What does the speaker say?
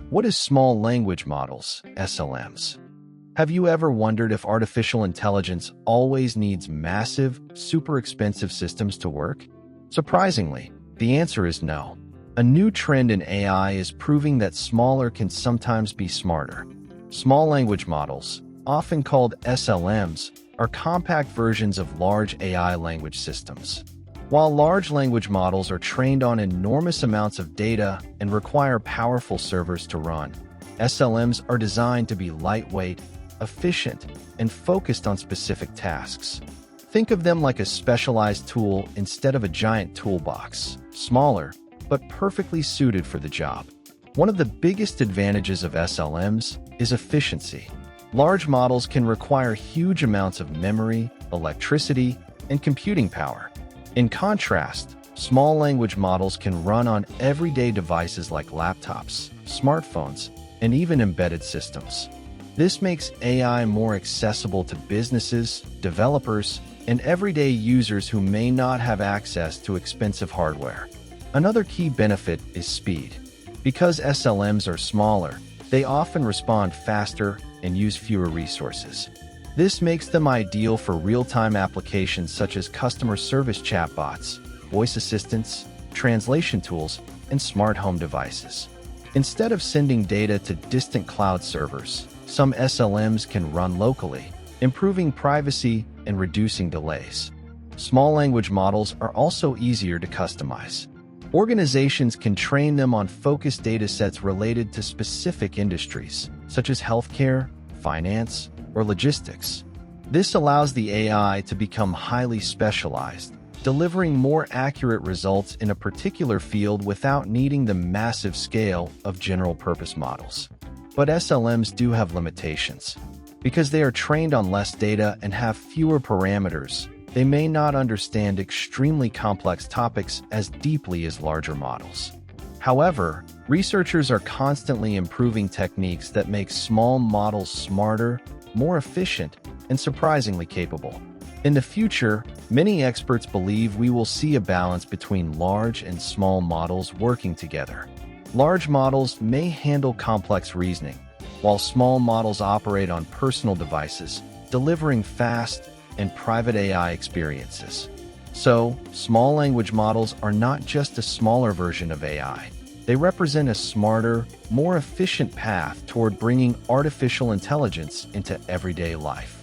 What is small language models, SLMs? Have you ever wondered if artificial intelligence always needs massive, super expensive systems to work? Surprisingly, the answer is no. A new trend in AI is proving that smaller can sometimes be smarter. Small language models, often called SLMs, are compact versions of large AI language systems. While large language models are trained on enormous amounts of data and require powerful servers to run, SLMs are designed to be lightweight, efficient, and focused on specific tasks. Think of them like a specialized tool instead of a giant toolbox, smaller, but perfectly suited for the job. One of the biggest advantages of SLMs is efficiency. Large models can require huge amounts of memory, electricity, and computing power. In contrast, small language models can run on everyday devices like laptops, smartphones, and even embedded systems. This makes AI more accessible to businesses, developers, and everyday users who may not have access to expensive hardware. Another key benefit is speed. Because SLMs are smaller, they often respond faster and use fewer resources. This makes them ideal for real-time applications such as customer service chatbots, voice assistants, translation tools, and smart home devices. Instead of sending data to distant cloud servers, some SLMs can run locally, improving privacy and reducing delays. Small language models are also easier to customize. Organizations can train them on focused datasets related to specific industries, such as healthcare, finance, or logistics. This allows the AI to become highly specialized, delivering more accurate results in a particular field without needing the massive scale of general-purpose models. But SLMs do have limitations. Because they are trained on less data and have fewer parameters, they may not understand extremely complex topics as deeply as larger models. However, researchers are constantly improving techniques that make small models smarter, more efficient, and surprisingly capable. In the future, many experts believe we will see a balance between large and small models working together. Large models may handle complex reasoning, while small models operate on personal devices, delivering fast and private AI experiences. So, small language models are not just a smaller version of AI. They represent a smarter, more efficient path toward bringing artificial intelligence into everyday life.